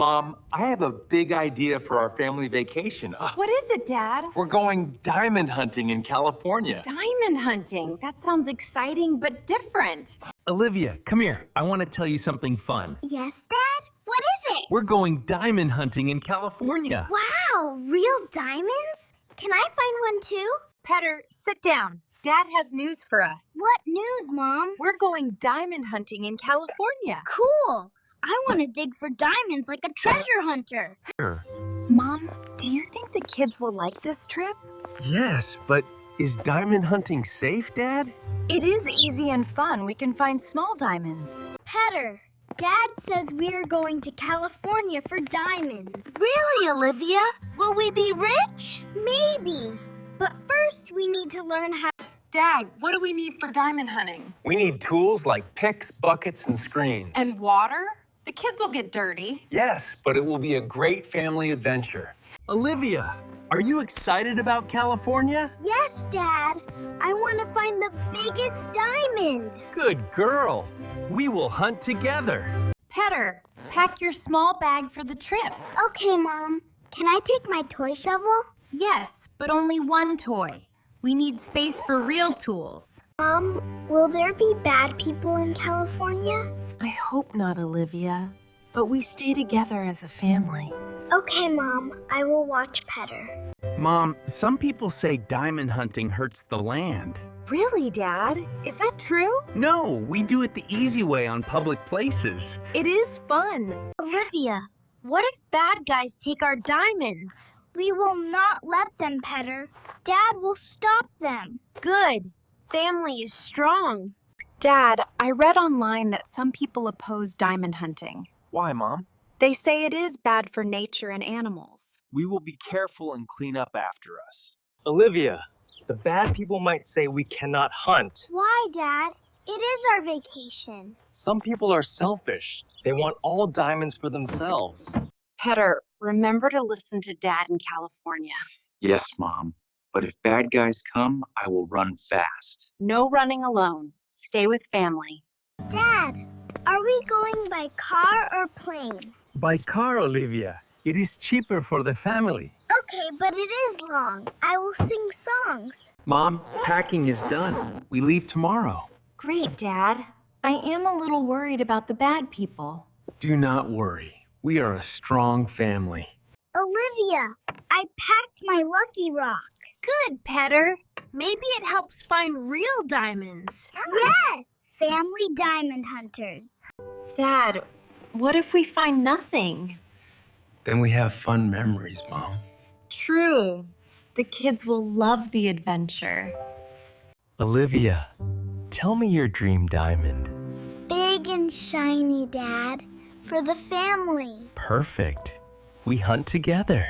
Mom, I have a big idea for our family vacation. What is it, Dad? We're going diamond hunting in California. Diamond hunting. That sounds exciting, but different. Olivia, come here. I want to tell you something fun. Yes, Dad? What is it? We're going diamond hunting in California. Wow, real diamonds? Can I find one too? Petter, sit down. Dad has news for us. What news, Mom? We're going diamond hunting in California. Cool. I want to dig for diamonds like a treasure hunter. Mom, do you think the kids will like this trip? Yes, but is diamond hunting safe, Dad? It is easy and fun. We can find small diamonds. Petter, Dad says we're going to California for diamonds. Really, Olivia? Will we be rich? Maybe. But first, we need to learn how. Dad, what do we need for diamond hunting? We need tools like picks, buckets, and screens. And water? The kids will get dirty. Yes, but it will be a great family adventure. Olivia, are you excited about California? Yes, Dad. I want to find the biggest diamond. Good girl. We will hunt together. Petter, pack your small bag for the trip. Okay, Mom. Can I take my toy shovel? Yes, but only one toy. We need space for real tools. Mom, will there be bad people in California? I hope not, Olivia. But we stay together as a family. Okay, Mom. I will watch Petter. Mom, some people say diamond hunting hurts the land. Really, Dad? Is that true? No, we do it the easy way on public places. It is fun. Olivia, what if bad guys take our diamonds? We will not let them, Petter. Dad will stop them. Good. Family is strong. Dad, I read online that some people oppose diamond hunting. Why, Mom? They say it is bad for nature and animals. We will be careful and clean up after us. Olivia, the bad people might say we cannot hunt. Why, Dad? It is our vacation. Some people are selfish. They want all diamonds for themselves. Petter, remember to listen to Dad in California. Yes, Mom. But if bad guys come, I will run fast. No running alone. Stay with family. Dad, are we going by car or plane? By car, Olivia. It is cheaper for the family. Okay, but it is long. I will sing songs. Mom, packing is done. We leave tomorrow. Great, Dad. I am a little worried about the bad people. Do not worry. We are a strong family. Olivia, I packed my lucky rock. Good, Petter. Maybe it helps find real diamonds. Yes, family diamond hunters. Dad, what if we find nothing? Then we have fun memories, Mom. True. The kids will love the adventure. Olivia, tell me your dream diamond. Big and shiny, Dad. For the family. Perfect. We hunt together.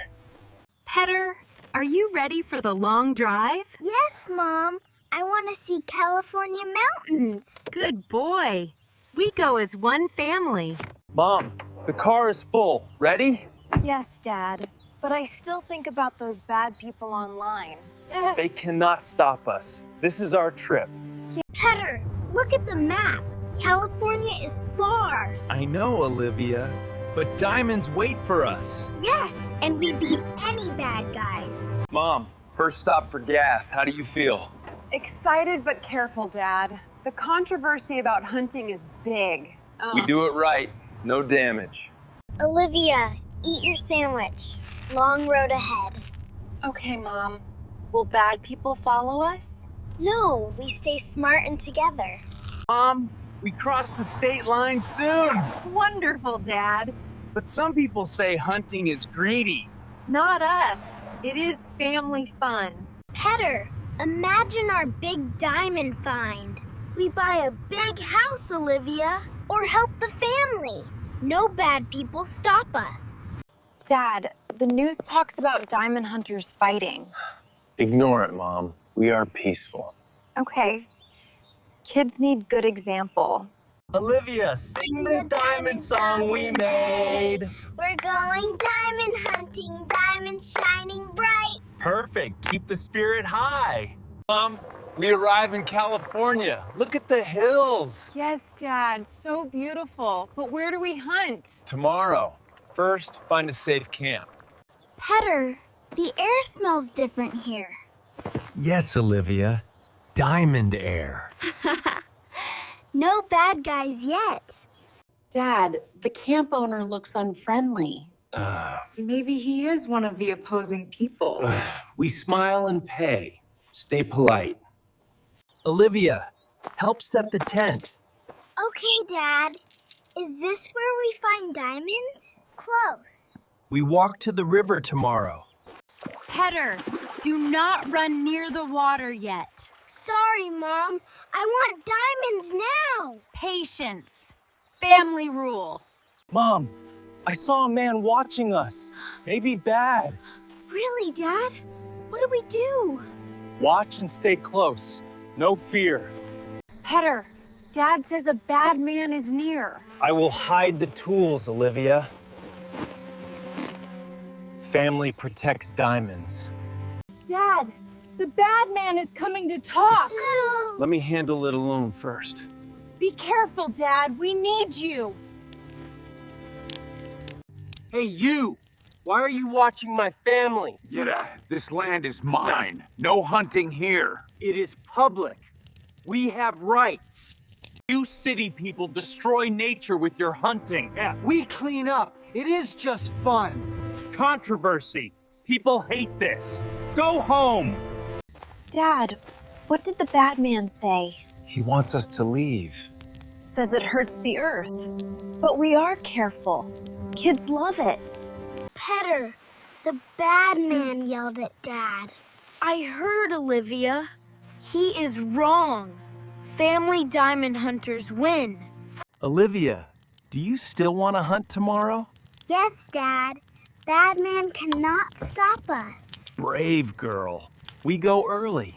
Petter, are you ready for the long drive? Yes, Mom. I want to see California mountains. Good boy. We go as one family. Mom, the car is full. Ready? Yes, Dad. But I still think about those bad people online. They cannot stop us. This is our trip. Petter, look at the map. California is far. I know, Olivia, but diamonds wait for us. Yes, and we beat any bad guys. Mom, first stop for gas. How do you feel? Excited but careful, Dad. The controversy about hunting is big. We do it right. No damage. Olivia, eat your sandwich. Long road ahead. Okay, Mom. Will bad people follow us? No, we stay smart and together. Mom, we cross the state line soon. Wonderful, Dad. But some people say hunting is greedy. Not us. It is family fun. Petter, imagine our big diamond find. We buy a big house, Olivia, or help the family. No bad people stop us. Dad, the news talks about diamond hunters fighting. Ignore it, Mom. We are peaceful. Okay. Kids need good example. Olivia, sing the diamond song we made. We're going diamond hunting, diamonds shining bright. Perfect. Keep the spirit high. Mom, we arrive in California. Look at the hills. Yes, Dad, so beautiful. But where do we hunt? Tomorrow. First, find a safe camp. Petter, the air smells different here. Yes, Olivia. Diamond air. No bad guys yet. Dad, the camp owner looks unfriendly. Maybe he is one of the opposing people. We smile and pay. Stay polite. Olivia, help set the tent. Okay, Dad. Is this where we find diamonds? Close. We walk to the river tomorrow. Petter, do not run near the water yet. Sorry, Mom. I want diamonds now. Patience. Family rule. Mom, I saw a man watching us. Maybe bad. Really, Dad? What do we do? Watch and stay close. No fear. Petter, Dad says a bad man is near. I will hide the tools, Olivia. Family protects diamonds. Dad, the bad man is coming to talk. Let me handle it alone first. Be careful, Dad. We need you. Hey, you! Why are you watching my family? This land is mine. No hunting here. It is public. We have rights. You city people destroy nature with your hunting. We clean up. It is just fun. Controversy. People hate this. Go home. Dad, what did the bad man say? He wants us to leave. Says it hurts the earth. But we are careful. Kids love it. Petter, the bad man yelled at Dad. I heard, Olivia. He is wrong. Family diamond hunters win. Olivia, do you still want to hunt tomorrow? Yes, Dad. Bad man cannot stop us. Brave girl. We go early.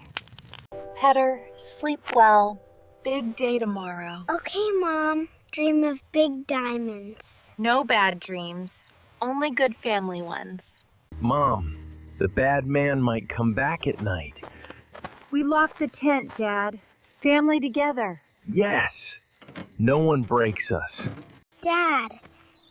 Petter, sleep well. Big day tomorrow. Okay, Mom. Dream of big diamonds. No bad dreams, only good family ones. Mom, the bad man might come back at night. We locked the tent, Dad. Family together. Yes. No one breaks us. Dad,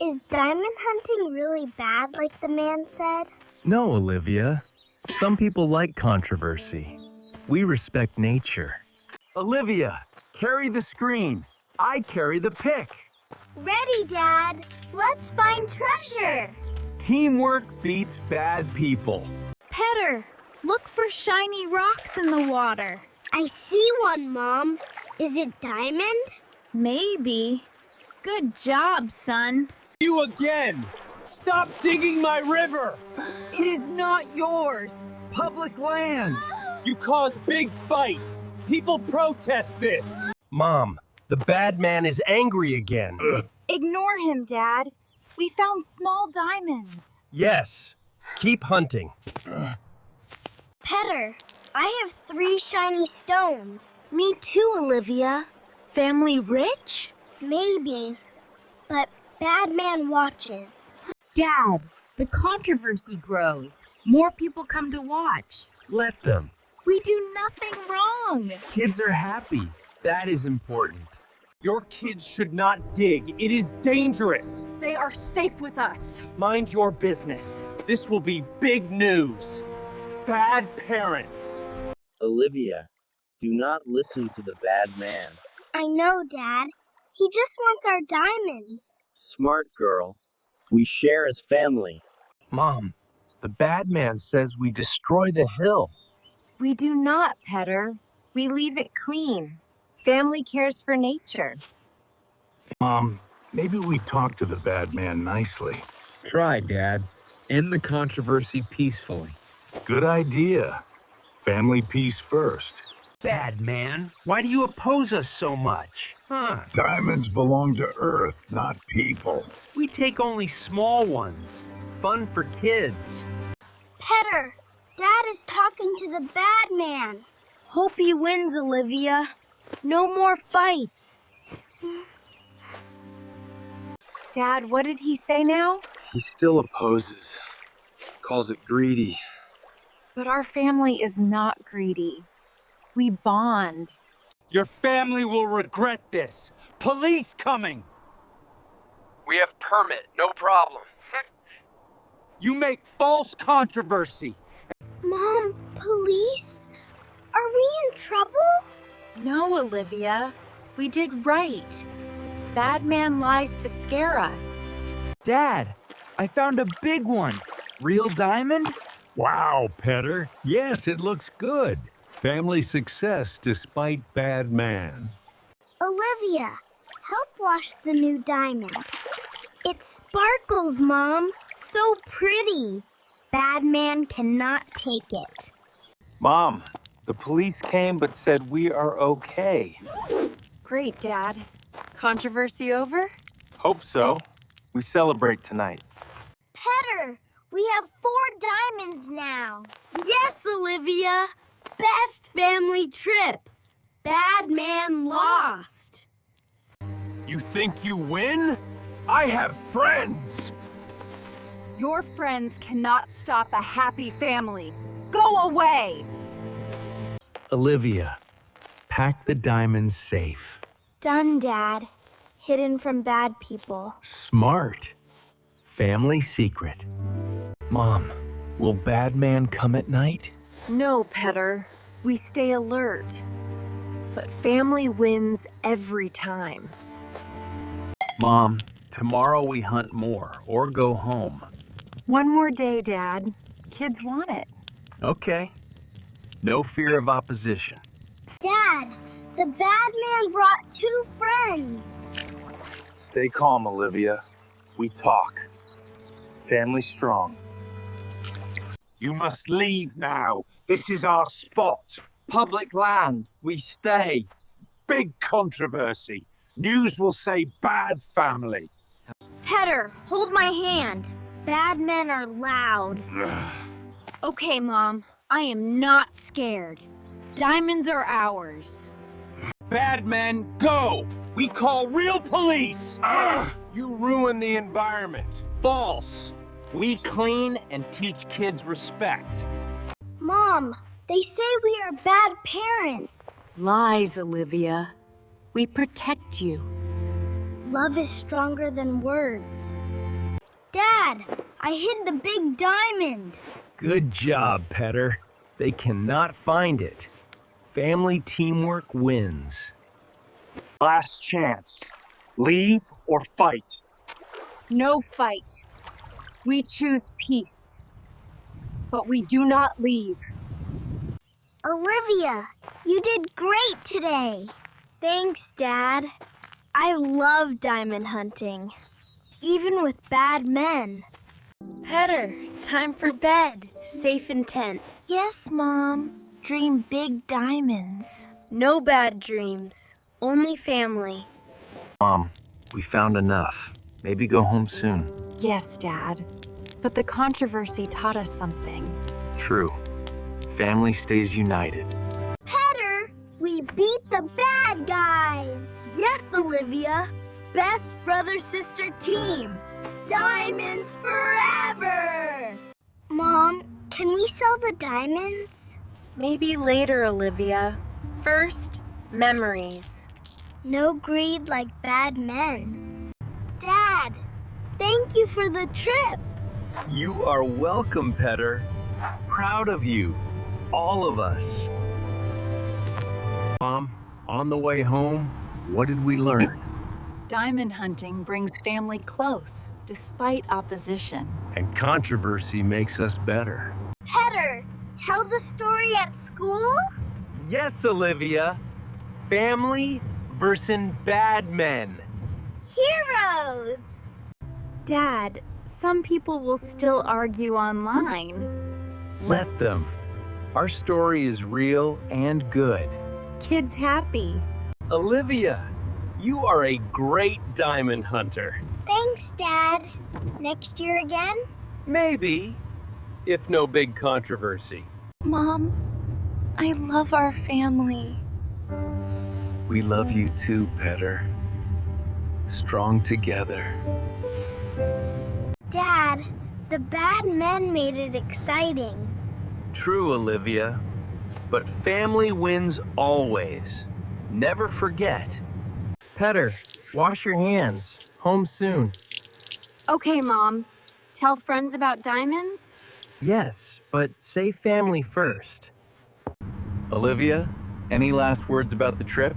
is diamond hunting really bad like the man said? No, Olivia. Some people like controversy. We respect nature. Olivia, carry the screen. I carry the pick. Ready, Dad. Let's find treasure. Teamwork beats bad people. Petter, look for shiny rocks in the water. I see one, Mom. Is it diamond? Maybe. Good job, son. You again! Stop digging my river! It is not yours. Public land. You cause big fight. People protest this. Mom, the bad man is angry again. Ignore him, Dad. We found small diamonds. Yes. Keep hunting. Petter, I have 3 shiny stones. Me too, Olivia. Family rich? Maybe, but bad man watches. Dad, the controversy grows. More people come to watch. Let them. We do nothing wrong. Kids are happy. That is important. Your kids should not dig. It is dangerous. They are safe with us. Mind your business. This will be big news. Bad parents. Olivia, do not listen to the bad man. I know, Dad. He just wants our diamonds. Smart girl. We share as family. Mom, the bad man says we destroy the hill. We do not, Petter. We leave it clean. Family cares for nature. Mom, maybe we talk to the bad man nicely. Try, Dad. End the controversy peacefully. Good idea. Family peace first. Bad man, why do you oppose us so much? Diamonds belong to Earth, not people. We take only small ones. Fun for kids. Petter, Dad is talking to the bad man. Hope he wins, Olivia. No more fights. Dad, what did he say now? He still opposes. Calls it greedy. But our family is not greedy. We bond. Your family will regret this. Police coming. We have permit, no problem. You make false controversy. Mom, police? Are we in trouble? No, Olivia. We did right. Bad man lies to scare us. Dad, I found a big one. Real diamond? Wow, Petter. Yes, it looks good. Family success despite bad man. Olivia, help wash the new diamond. It sparkles, Mom. So pretty. Bad man cannot take it. Mom, the police came but said we are okay. Great, Dad. Controversy over? Hope so. We celebrate tonight. Petter, we have 4 diamonds now. Yes, Olivia. Best family trip. Bad man lost. You think you win? I have friends. Your friends cannot stop a happy family. Go away! Olivia, pack the diamonds safe. Done, Dad. Hidden from bad people. Smart. Family secret. Mom, will bad man come at night? No, Petter. We stay alert. But family wins every time. Mom, tomorrow we hunt more or go home. One more day, Dad. Kids want it. Okay. No fear of opposition. Dad, the bad man brought 2 friends. Stay calm, Olivia. We talk. Family strong. You must leave now. This is our spot. Public land. We stay. Big controversy. News will say bad family. Petter, hold my hand. Bad men are loud. Okay, Mom. I am not scared. Diamonds are ours. Bad men, go! We call real police! You ruin the environment. False. We clean and teach kids respect. Mom, they say we are bad parents. Lies, Olivia. We protect you. Love is stronger than words. Dad, I hid the big diamond. Good job, Petter. They cannot find it. Family teamwork wins. Last chance. Leave or fight. No fight. We choose peace. But we do not leave. Olivia, you did great today. Thanks, Dad. I love diamond hunting, even with bad men. Petter, time for bed. Safe and tent. Yes, Mom. Dream big diamonds. No bad dreams. Only family. Mom, we found enough. Maybe go home soon. Yes, Dad. But the controversy taught us something. True. Family stays united. Petter, we beat the bad guys. Yes, Olivia. Best brother-sister team. Diamonds forever! Mom, can we sell the diamonds? Maybe later, Olivia. First, memories. No greed like bad men. Dad, thank you for the trip. You are welcome, Petter. Proud of you, all of us. Mom, on the way home, what did we learn? Diamond hunting brings family close, despite opposition. And controversy makes us better. Petter, tell the story at school? Yes, Olivia. Family versus bad men. Heroes! Dad, some people will still argue online. Let them. Our story is real and good. Kids happy. Olivia, you are a great diamond hunter. Thanks, Dad. Next year again? Maybe, if no big controversy. Mom, I love our family. We love you too, Petter. Strong together. Dad, the bad men made it exciting. True, Olivia. But family wins always. Never forget. Petter, wash your hands. Home soon. Okay, Mom. Tell friends about diamonds? Yes, but say family first. Olivia, any last words about the trip?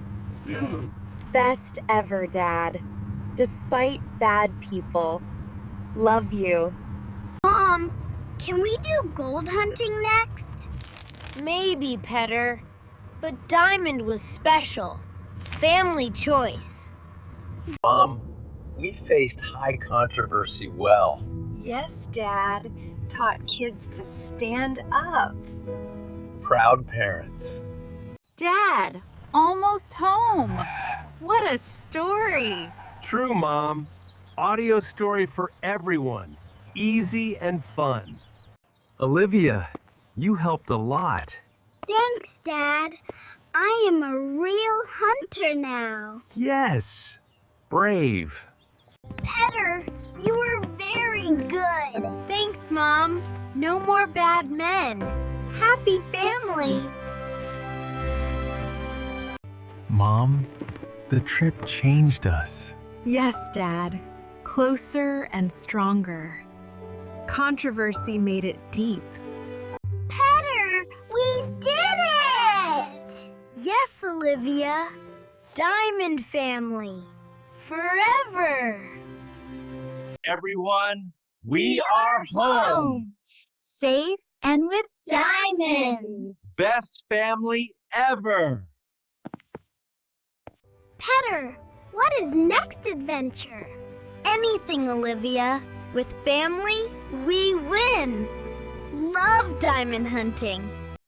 Best ever, Dad. Despite bad people. Love you. Mom, can we do gold hunting next? Maybe, Petter. But diamond was special. Family choice. Mom, we faced high controversy well. Yes, Dad. Taught kids to stand up. Proud parents. Dad, almost home. What a story. True, Mom. Audio story for everyone. Easy and fun. Olivia, you helped a lot. Thanks, Dad. I am a real hunter now. Yes. Brave. Petter, you were very good. Thanks, Mom. No more bad men. Happy family. Mom, the trip changed us. Yes, Dad. Closer and stronger. Controversy made it deep. Petter, we did it! Yes, Olivia. Diamond family. Forever. Everyone, we are home. Safe and with Diamonds! Best family ever. Petter, what is next adventure? Anything, Olivia. With family, we win. Love diamond hunting.